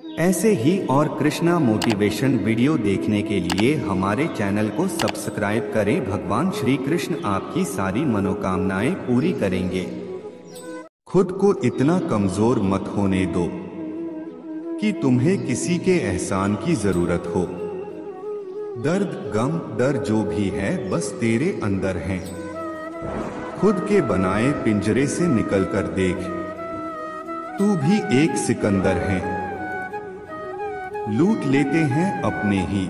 ऐसे ही और Krishna motivation video देखने के लिए हमारे चैनल को सब्सक्राइब करें। भगवान श्री कृष्ण आपकी सारी मनोकामनाएं पूरी करेंगे। खुद को इतना कमजोर मत होने दो कि तुम्हें किसी के एहसान की जरूरत हो। दर्द, गम, डर जो भी है बस तेरे अंदर है। खुद के बनाए पिंजरे से निकलकर देख, तू भी एक सिकंदर है। लूट लेते हैं अपने ही,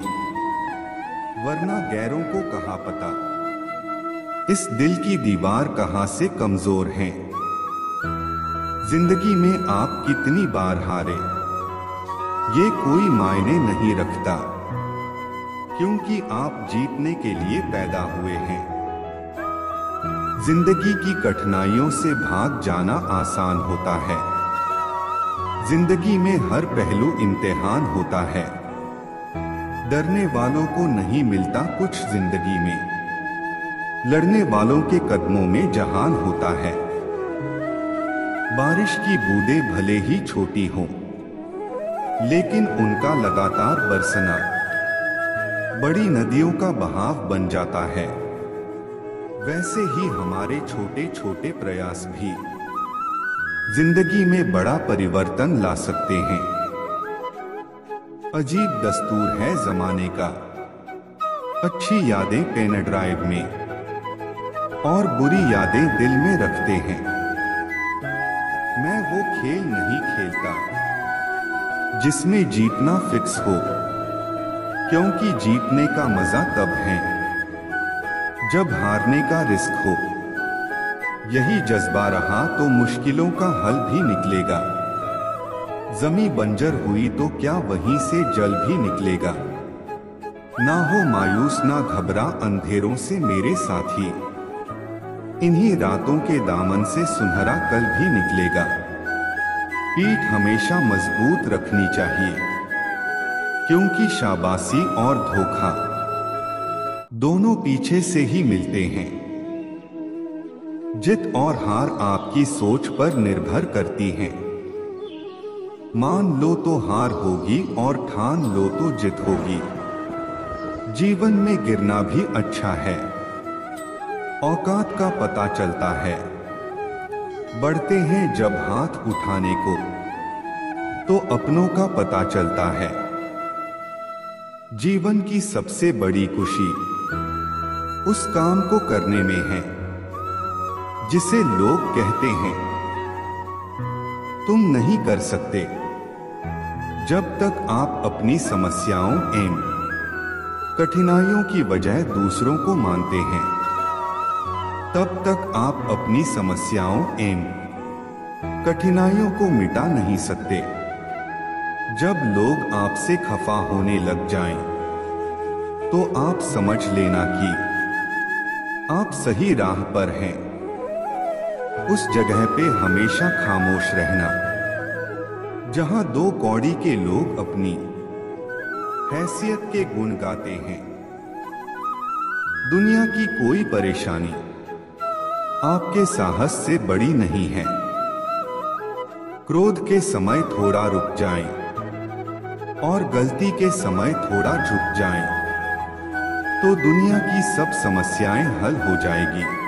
वरना गैरों को कहाँ पता। इस दिल की दीवार कहाँ से कमजोर है। जिंदगी में आप कितनी बार हारे, ये कोई मायने नहीं रखता, क्योंकि आप जीतने के लिए पैदा हुए हैं। जिंदगी की कठिनाइयों से भाग जाना आसान होता है। जिंदगी में हर पहलू इम्तिहान होता है। डरने वालों को नहीं मिलता कुछ जिंदगी में, लड़ने वालों के कदमों में जहान होता है। बारिश की बूंदें भले ही छोटी हों, लेकिन उनका लगातार बरसना बड़ी नदियों का बहाव बन जाता है। वैसे ही हमारे छोटे छोटे प्रयास भी जिंदगी में बड़ा परिवर्तन ला सकते हैं। अजीब दस्तूर है जमाने का, अच्छी यादें पेन ड्राइव में और बुरी यादें दिल में रखते हैं। मैं वो खेल नहीं खेलता जिसमें जीतना फिक्स हो, क्योंकि जीतने का मजा तब है जब हारने का रिस्क हो। यही जज्बा रहा तो मुश्किलों का हल भी निकलेगा। जमीन बंजर हुई तो क्या वहीं से जल भी निकलेगा। ना हो मायूस ना घबरा अंधेरों से मेरे साथी, इन्हीं रातों के दामन से सुनहरा कल भी निकलेगा। पीठ हमेशा मजबूत रखनी चाहिए, क्योंकि शाबाशी और धोखा दोनों पीछे से ही मिलते हैं। जीत और हार आपकी सोच पर निर्भर करती हैं। मान लो तो हार होगी और ठान लो तो जीत होगी। जीवन में गिरना भी अच्छा है, औकात का पता चलता है। बढ़ते हैं जब हाथ उठाने को, तो अपनों का पता चलता है। जीवन की सबसे बड़ी खुशी उस काम को करने में है जिसे लोग कहते हैं तुम नहीं कर सकते। जब तक आप अपनी समस्याओं एवं कठिनाइयों की वजह दूसरों को मानते हैं, तब तक आप अपनी समस्याओं एवं कठिनाइयों को मिटा नहीं सकते। जब लोग आपसे खफा होने लग जाएं, तो आप समझ लेना कि आप सही राह पर हैं। उस जगह पे हमेशा खामोश रहना जहां दो कौड़ी के लोग अपनी हैसियत के गुण गाते हैं। दुनिया की कोई परेशानी आपके साहस से बड़ी नहीं है। क्रोध के समय थोड़ा रुक जाएं और गलती के समय थोड़ा झुक जाएं, तो दुनिया की सब समस्याएं हल हो जाएगी।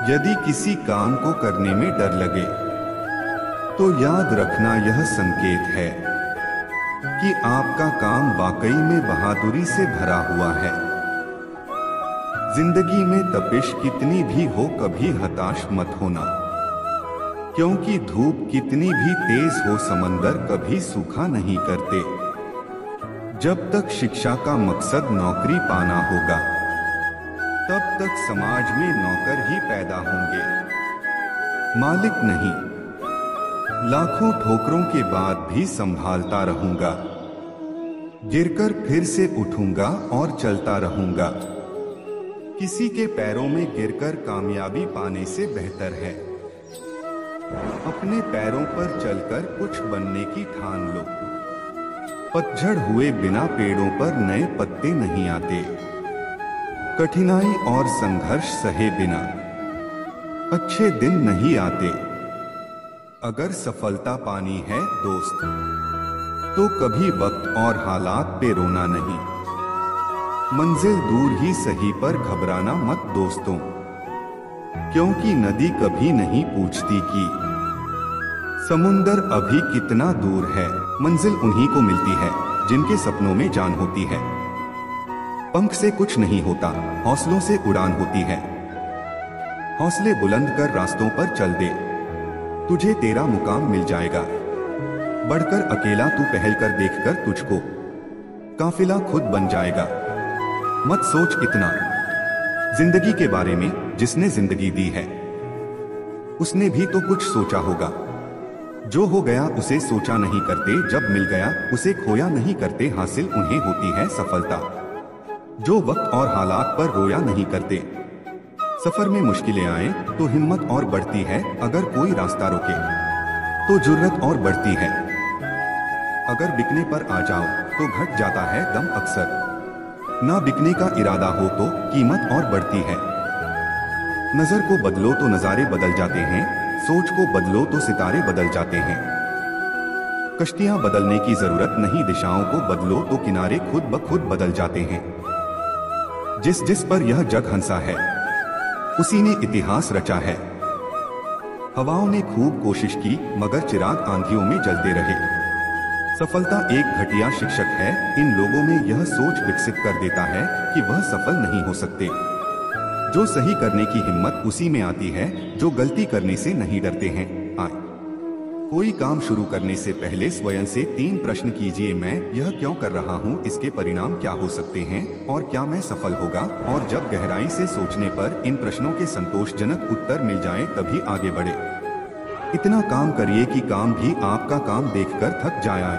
यदि किसी काम को करने में डर लगे, तो याद रखना यह संकेत है कि आपका काम वाकई में बहादुरी से भरा हुआ है। जिंदगी में तपिश कितनी भी हो, कभी हताश मत होना, क्योंकि धूप कितनी भी तेज हो, समंदर कभी सूखा नहीं करते। जब तक शिक्षा का मकसद नौकरी पाना होगा, तब तक समाज में नौकर ही पैदा होंगे, मालिक नहीं। लाखों ठोकरों के बाद भी संभालता रहूंगा, गिरकर फिर से उठूंगा और चलता रहूंगा। किसी के पैरों में गिरकर कामयाबी पाने से बेहतर है अपने पैरों पर चलकर कुछ बनने की ठान लो। पतझड़ हुए बिना पेड़ों पर नए पत्ते नहीं आते। कठिनाई और संघर्ष सहे बिना अच्छे दिन नहीं आते। अगर सफलता पानी है दोस्त, तो कभी वक्त और हालात पे रोना नहीं। मंजिल दूर ही सही पर घबराना मत दोस्तों, क्योंकि नदी कभी नहीं पूछती कि समुंदर अभी कितना दूर है। मंजिल उन्हीं को मिलती है जिनके सपनों में जान होती है। पंख से कुछ नहीं होता, हौसलों से उड़ान होती है। हौसले बुलंद कर रास्तों पर चल दे, तुझे तेरा मुकाम मिल जाएगा। बढ़कर अकेला तू पहल कर, देखकर तुझको काफिला खुद बन जाएगा। मत सोच इतना जिंदगी के बारे में, जिसने जिंदगी दी है उसने भी तो कुछ सोचा होगा। जो हो गया उसे सोचा नहीं करते, जब मिल गया उसे खोया नहीं करते। हासिल उन्हें होती है सफलता जो वक्त और हालात पर रोया नहीं करते। सफर में मुश्किलें आए तो हिम्मत और बढ़ती है, अगर कोई रास्ता रोके तो जुर्रत और बढ़ती है। अगर बिकने पर आ जाओ तो घट जाता है दम अक्सर। ना बिकने का इरादा हो तो कीमत और बढ़ती है। नजर को बदलो तो नजारे बदल जाते हैं, सोच को बदलो तो सितारे बदल जाते हैं। कश्तियां बदलने की जरूरत नहीं, दिशाओं को बदलो तो किनारे खुद ब खुद बदल जाते हैं। जिस जिस पर यह जग हंसा है उसी ने इतिहास रचा है। हवाओं ने खूब कोशिश की मगर चिराग आंधियों में जलते रहे। सफलता एक घटिया शिक्षक है, इन लोगों में यह सोच विकसित कर देता है कि वह सफल नहीं हो सकते। जो सही करने की हिम्मत उसी में आती है जो गलती करने से नहीं डरते हैं। आए कोई काम शुरू करने से पहले स्वयं से 3 प्रश्न कीजिए। मैं यह क्यों कर रहा हूँ, इसके परिणाम क्या हो सकते हैं और क्या मैं सफल होगा। और जब गहराई से सोचने पर इन प्रश्नों के संतोषजनक उत्तर मिल जाए तभी आगे बढ़े। इतना काम करिए कि काम भी आपका काम देखकर थक जाए।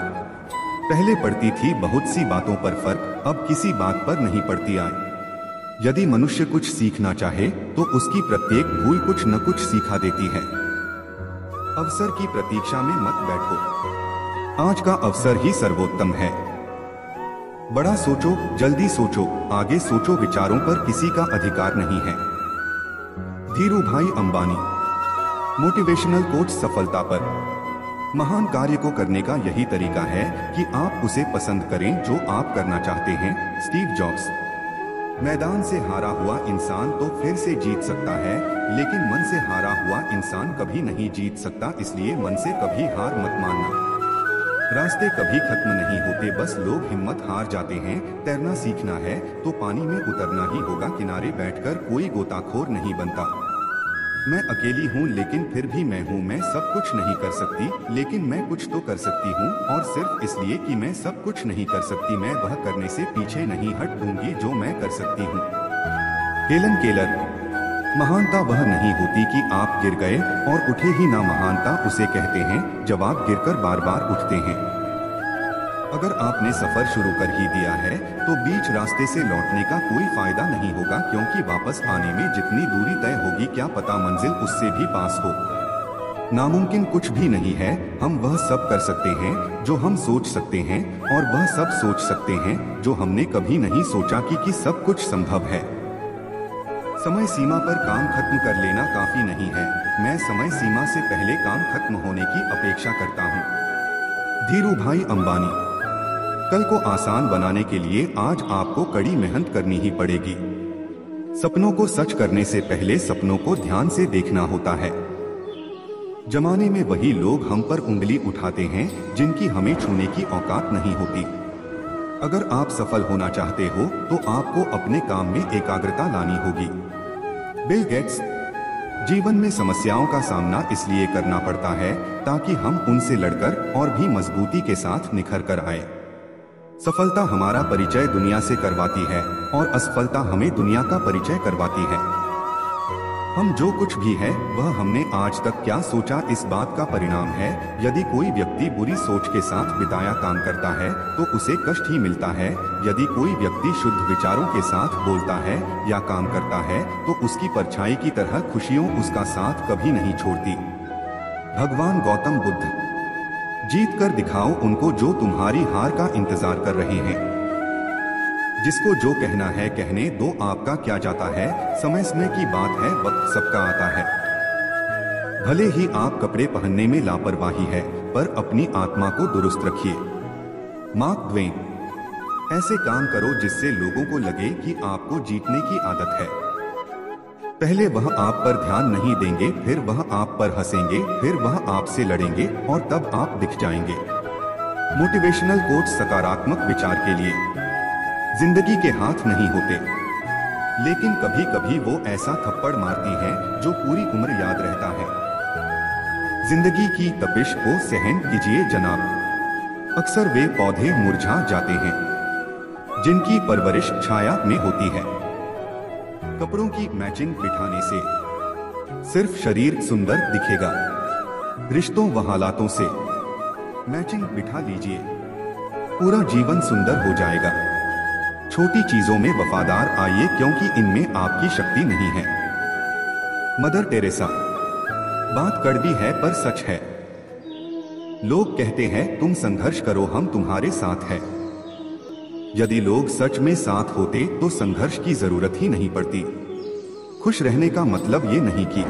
पहले पड़ती थी बहुत सी बातों पर फर्क, अब किसी बात पर नहीं पड़ती आए। यदि मनुष्य कुछ सीखना चाहे तो उसकी प्रत्येक भूल कुछ न कुछ सिखा देती है। अवसर की प्रतीक्षा में मत बैठो, आज का अवसर ही सर्वोत्तम है। बड़ा सोचो, जल्दी सोचो, आगे सोचो, विचारों पर किसी का अधिकार नहीं है। धीरूभाई अंबानी। Motivational coach. सफलता पर महान कार्य को करने का यही तरीका है कि आप उसे पसंद करें जो आप करना चाहते हैं। Steve jobs. मैदान से हारा हुआ इंसान तो फिर से जीत सकता है, लेकिन मन से हारा हुआ इंसान कभी नहीं जीत सकता, इसलिए मन से कभी हार मत मानना। रास्ते कभी खत्म नहीं होते, बस लोग हिम्मत हार जाते हैं। तैरना सीखना है तो पानी में उतरना ही होगा, किनारे बैठकर कोई गोताखोर नहीं बनता। मैं अकेली हूँ लेकिन फिर भी मैं हूँ। मैं सब कुछ नहीं कर सकती लेकिन मैं कुछ तो कर सकती हूँ, और सिर्फ इसलिए कि मैं सब कुछ नहीं कर सकती मैं वह करने से पीछे नहीं हट दूंगी जो मैं कर सकती हूँ। Helen Keller. महानता वह नहीं होती कि आप गिर गए और उठे ही ना, महानता उसे कहते हैं जब आप गिरकर बार बार उठते हैं। अगर आपने सफर शुरू कर ही दिया है तो बीच रास्ते से लौटने का कोई फायदा नहीं होगा, क्योंकि वापस आने में जितनी दूरी तय होगी क्या पता मंजिल उससे भी पास हो। नामुमकिन कुछ भी नहीं है, हम वह सब कर सकते हैं जो हम सोच सकते हैं, और वह सब सोच सकते हैं जो हमने कभी नहीं सोचा कि सब कुछ संभव है। समय सीमा पर काम खत्म कर लेना काफी नहीं है, मैं समय सीमा से पहले काम खत्म होने की अपेक्षा करता हूँ। धीरूभाई अंबानी। कल को आसान बनाने के लिए आज आपको कड़ी मेहनत करनी ही पड़ेगी। सपनों को सच करने से पहले सपनों को ध्यान से देखना होता है। जमाने में वही लोग हम पर उंगली उठाते हैं जिनकी हमें छूने की औकात नहीं होती। अगर आप सफल होना चाहते हो तो आपको अपने काम में एकाग्रता लानी होगी। Bill Gates. जीवन में समस्याओं का सामना इसलिए करना पड़ता है ताकि हम उनसे लड़कर और भी मजबूती के साथ निखर कर आए। सफलता हमारा परिचय दुनिया से करवाती है और असफलता हमें दुनिया का परिचय करवाती है। हम जो कुछ भी है वह हमने आज तक क्या सोचा इस बात का परिणाम है। यदि कोई व्यक्ति बुरी सोच के साथ बिताया काम करता है तो उसे कष्ट ही मिलता है। यदि कोई व्यक्ति शुद्ध विचारों के साथ बोलता है या काम करता है तो उसकी परछाई की तरह खुशियों उसका साथ कभी नहीं छोड़ती। भगवान गौतम बुद्ध। जीत कर दिखाओ उनको जो तुम्हारी हार का इंतजार कर रहे हैं। जिसको जो कहना है कहने दो, आपका क्या जाता है, समय समय की बात है, वक्त सबका आता है। भले ही आप कपड़े पहनने में लापरवाही है पर अपनी आत्मा को दुरुस्त रखिए। Mark Twain. ऐसे काम करो जिससे लोगों को लगे कि आपको जीतने की आदत है। पहले वह आप पर ध्यान नहीं देंगे, फिर वह आप पर हंसेंगे, फिर वह आपसे लड़ेंगे और तब आप दिख जाएंगे। मोटिवेशनल कोच सकारात्मक विचार के लिए। जिंदगी के हाथ नहीं होते, लेकिन कभी कभी वो ऐसा थप्पड़ मारती है जो पूरी उम्र याद रहता है। जिंदगी की तपिश को सहन कीजिए जनाब। अक्सर वे पौधे मुरझा जाते हैं जिनकी परवरिश छाया में होती है। कपड़ों की मैचिंग बिठाने से सिर्फ शरीर सुंदर दिखेगा, रिश्तों व हालातों से मैचिंग बिठा लीजिए, पूरा जीवन सुंदर हो जाएगा। छोटी चीजों में वफादार आइए क्योंकि इनमें आपकी शक्ति नहीं है। Mother Teresa. बात कड़वी है पर सच है। लोग कहते हैं तुम संघर्ष करो, हम तुम्हारे साथ हैं। यदि लोग सच में साथ होते तो संघर्ष की जरूरत ही नहीं पड़ती। खुश रहने का मतलब ये नहीं कि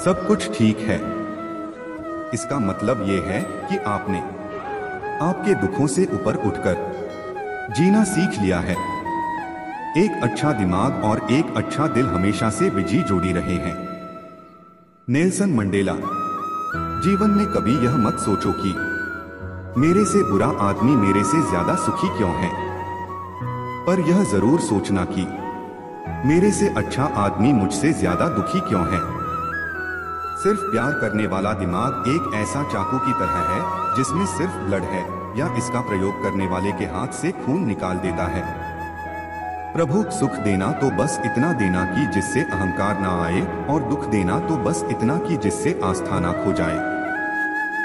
सब कुछ ठीक है। इसका मतलब ये है कि आपने आपके दुखों से ऊपर उठकर जीना सीख लिया है। एक अच्छा दिमाग और एक अच्छा दिल हमेशा से विजयी जोड़ी रहे हैं। Nelson Mandela. जीवन में कभी यह मत सोचो कि मेरे से बुरा आदमी मेरे से ज्यादा सुखी क्यों है, पर यह जरूर सोचना कि मेरे से अच्छा आदमी मुझसे ज्यादा दुखी क्यों है। सिर्फ प्यार करने वाला दिमाग एक ऐसा चाकू की तरह है जिसमें सिर्फ ब्लड है, या इसका प्रयोग करने वाले के हाथ से खून निकाल देता है। प्रभु, सुख देना तो बस इतना देना कि जिससे अहंकार ना आए, और दुख देना तो बस इतना कि जिससे आस्था ना खो जाए।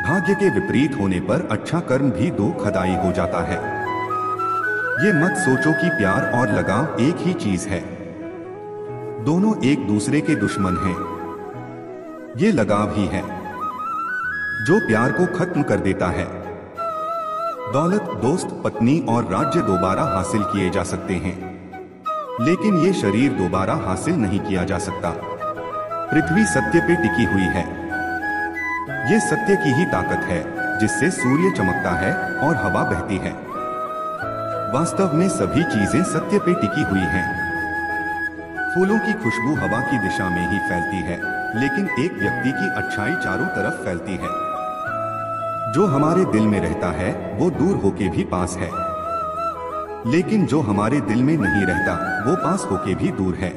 भाग्य के विपरीत होने पर अच्छा कर्म भी दुखदायी हो जाता है। ये मत सोचो कि प्यार और लगाव एक ही चीज है। दोनों एक दूसरे के दुश्मन हैं। ये लगाव ही है जो प्यार को खत्म कर देता है। दौलत, दोस्त, पत्नी और राज्य दोबारा हासिल किए जा सकते हैं, लेकिन ये शरीर दोबारा हासिल नहीं किया जा सकता। पृथ्वी सत्य पे टिकी हुई है। ये सत्य की ही ताकत है जिससे सूर्य चमकता है और हवा बहती है। वास्तव में सभी चीजें सत्य पे टिकी हुई हैं। फूलों की खुशबू हवा की दिशा में ही फैलती है, लेकिन एक व्यक्ति की अच्छाई चारों तरफ फैलती है। जो हमारे दिल में रहता है वो दूर होके भी पास है, लेकिन जो हमारे दिल में नहीं रहता वो पास होके भी दूर है।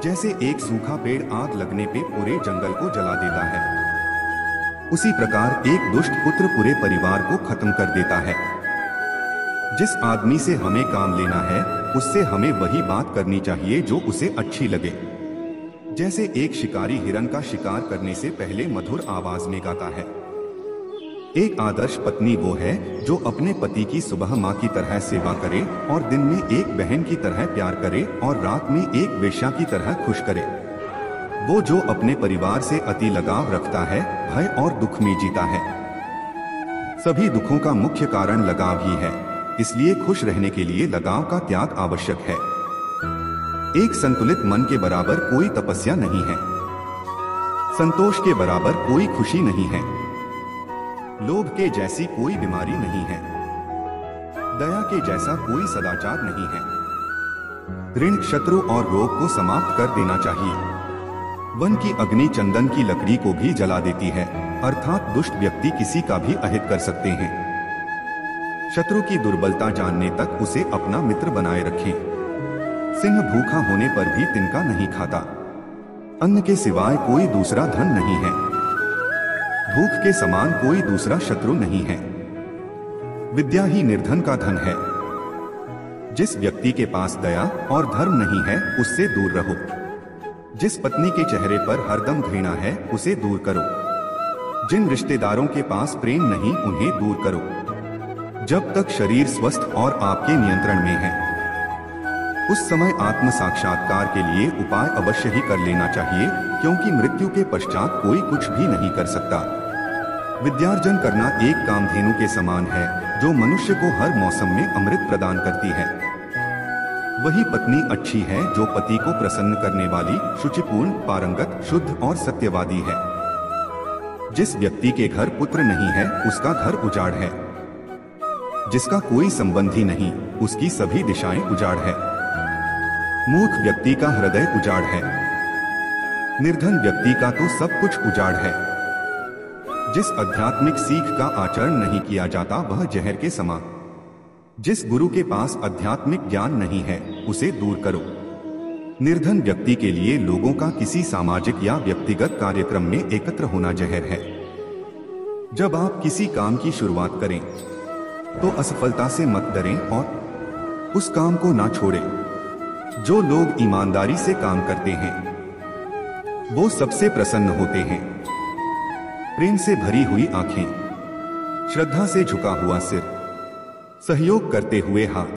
जैसे एक सूखा पेड़ आग लगने पे पूरे जंगल को जला देता है, उसी प्रकार एक दुष्ट पुत्र पूरे परिवार को खत्म कर देता है। जिस आदमी से हमें काम लेना है उससे हमें वही बात करनी चाहिए जो उसे अच्छी लगे। जैसे एक शिकारी हिरन का शिकार करने से पहले मधुर आवाज में गाता है। एक आदर्श पत्नी वो है जो अपने पति की सुबह माँ की तरह सेवा करे और दिन में एक बहन की तरह प्यार करे और रात में एक वेश्या की तरह खुश करे। वो जो अपने परिवार से अति लगाव रखता है, भय और दुख में जीता है। सभी दुखों का मुख्य कारण लगाव ही है, इसलिए खुश रहने के लिए लगाव का त्याग आवश्यक है। एक संतुलित मन के बराबर कोई तपस्या नहीं है। संतोष के बराबर कोई खुशी नहीं है। लोभ के जैसी कोई बीमारी नहीं है। दया के जैसा कोई सदाचार नहीं है। ऋण, शत्रु और रोग को समाप्त कर देना चाहिए। वन की अग्नि चंदन की लकड़ी को भी जला देती है, अर्थात दुष्ट व्यक्ति किसी का भी अहित कर सकते हैं। शत्रु की दुर्बलता जानने तक उसे अपना मित्र बनाए रखें। सिंह भूखा होने पर भी तिनका नहीं खाता। अन्न के सिवाय कोई दूसरा धन नहीं है। भूख के समान कोई दूसरा शत्रु नहीं है। विद्या ही निर्धन का धन है। जिस व्यक्ति के पास दया और धर्म नहीं है उससे दूर रहो। जिस पत्नी के चेहरे पर हरदम घृणा है उसे दूर करो। जिन रिश्तेदारों के पास प्रेम नहीं उन्हें दूर करो। जब तक शरीर स्वस्थ और आपके नियंत्रण में है, उस समय आत्म साक्षात्कार के लिए उपाय अवश्य ही कर लेना चाहिए, क्योंकि मृत्यु के पश्चात कोई कुछ भी नहीं कर सकता। विद्यार्जन करना एक कामधेनु के समान है जो मनुष्य को हर मौसम में अमृत प्रदान करती है। वही पत्नी अच्छी है जो पति को प्रसन्न करने वाली, शुचिपूर्ण, पारंगत, शुद्ध और सत्यवादी है। जिस व्यक्ति के घर पुत्र नहीं है उसका घर उजाड़ है। जिसका कोई संबंधी नहीं, उसकी सभी दिशाएं उजाड़ है। मूर्ख व्यक्ति का हृदय उजाड़ है। निर्धन व्यक्ति का तो सब कुछ उजाड़ है। जिस आध्यात्मिक सीख का आचरण नहीं किया जाता वह जहर के समान। जिस गुरु के पास आध्यात्मिक ज्ञान नहीं है उसे दूर करो। निर्धन व्यक्ति के लिए लोगों का किसी सामाजिक या व्यक्तिगत कार्यक्रम में एकत्र होना जहर है। जब आप किसी काम की शुरुआत करें तो असफलता से मत डरें और उस काम को ना छोड़ें। जो लोग ईमानदारी से काम करते हैं वो सबसे प्रसन्न होते हैं। प्रेम से भरी हुई आंखें, श्रद्धा से झुका हुआ सिर, सहयोग करते हुए हाथ,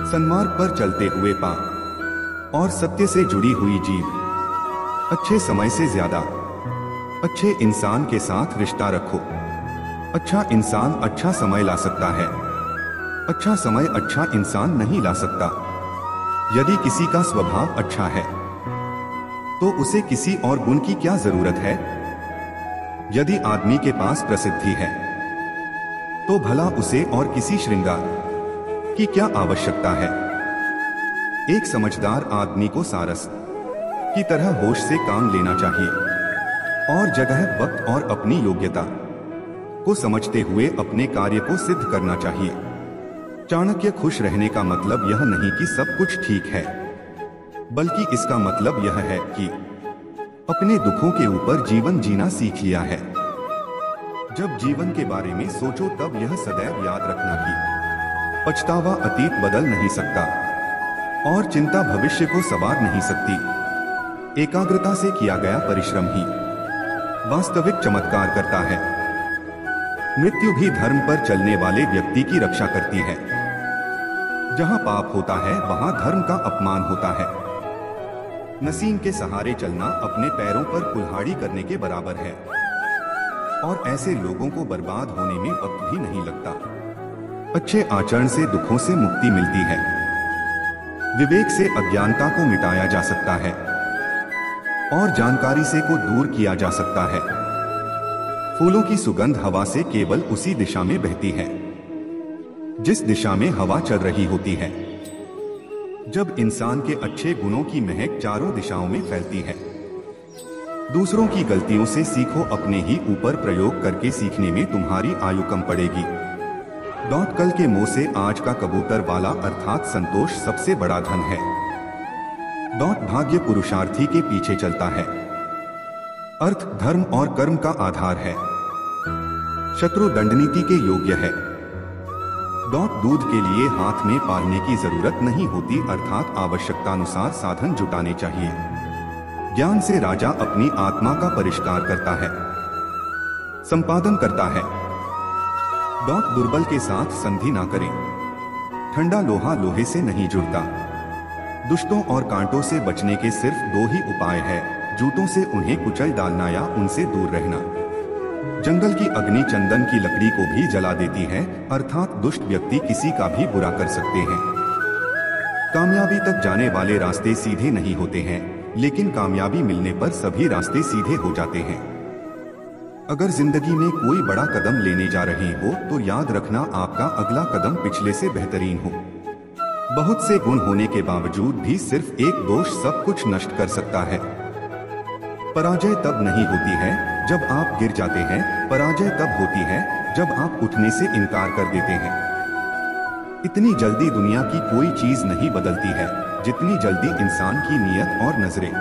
सन्मार्ग पर चलते हुए पांव और सत्य से जुड़ी हुई जीभ। अच्छे समय से ज्यादा अच्छे इंसान के साथ रिश्ता रखो। अच्छा इंसान अच्छा समय ला सकता है, अच्छा समय अच्छा इंसान नहीं ला सकता। यदि किसी का स्वभाव अच्छा है तो उसे किसी और गुण की क्या जरूरत है। यदि आदमी के पास प्रसिद्धि है तो भला उसे और किसी श्रृंगार की क्या आवश्यकता है। एक समझदार आदमी को सारस की तरह होश से काम लेना चाहिए और जगह, वक्त और अपनी योग्यता को समझते हुए अपने कार्य को सिद्ध करना चाहिए। चाणक्य खुश रहने का मतलब यह नहीं कि सब कुछ ठीक है, बल्कि इसका मतलब यह है कि अपने दुखों के ऊपर जीवन जीना सीख लिया है। जब जीवन के बारे में सोचो तब यह सदैव याद रखना कि पछतावा अतीत बदल नहीं सकता और चिंता भविष्य को संवार नहीं सकती। एकाग्रता से किया गया परिश्रम ही वास्तविक चमत्कार करता है। मृत्यु भी धर्म पर चलने वाले व्यक्ति की रक्षा करती है। जहां पाप होता है वहां धर्म का अपमान होता है। नसीम के सहारे चलना अपने पैरों पर कुल्हाड़ी करने के बराबर है और ऐसे लोगों को बर्बाद होने में वक्त भी नहीं लगता। अच्छे आचरण से दुखों से मुक्ति मिलती है। विवेक से अज्ञानता को मिटाया जा सकता है और जानकारी से को दूर किया जा सकता है। फूलों की सुगंध हवा से केवल उसी दिशा में बहती है जिस दिशा में हवा चल रही होती है। जब इंसान के अच्छे गुणों की महक चारों दिशाओं में फैलती है। दूसरों की गलतियों से सीखो, अपने ही ऊपर प्रयोग करके सीखने में तुम्हारी आयु कम पड़ेगी। कल के मुंह से आज का कबूतर वाला अर्थात संतोष सबसे बड़ा धन है। भाग्य पुरुषार्थी के पीछे चलता है। अर्थ, धर्म और कर्म का आधार है। शत्रु दंडनीति के योग्य है। दूध के लिए हाथ में पालने की जरूरत नहीं होती, अर्थात आवश्यकतानुसार साधन जुटाने चाहिए। ज्ञान से राजा अपनी आत्मा का परिष्कार करता है, संपादन करता है। दुर्बल के साथ संधि ना करें। ठंडा लोहा लोहे से नहीं जुड़ता। दुष्टों और कांटों से बचने के सिर्फ दो ही उपाय है, जूतों से उन्हें कुचल डालना या उनसे दूर रहना। जंगल की अग्नि चंदन की लकड़ी को भी जला देती है, अर्थात दुष्ट व्यक्ति किसी का भी बुरा कर सकते हैं। कामयाबी तक जाने वाले रास्ते सीधे नहीं होते हैं, लेकिन कामयाबी मिलने पर सभी रास्ते सीधे हो जाते हैं। अगर जिंदगी में कोई बड़ा कदम लेने जा रहे हो तो याद रखना आपका अगला कदम पिछले से बेहतरीन हो। बहुत से गुण होने के बावजूद भी सिर्फ एक दोष सब कुछ नष्ट कर सकता है। पराजय तब नहीं होती है जब आप गिर जाते हैं, पराजय तब होती है जब आप उठने से इनकार कर देते हैं। इतनी जल्दी दुनिया की कोई चीज नहीं बदलती है जितनी जल्दी इंसान की नीयत और नजरें।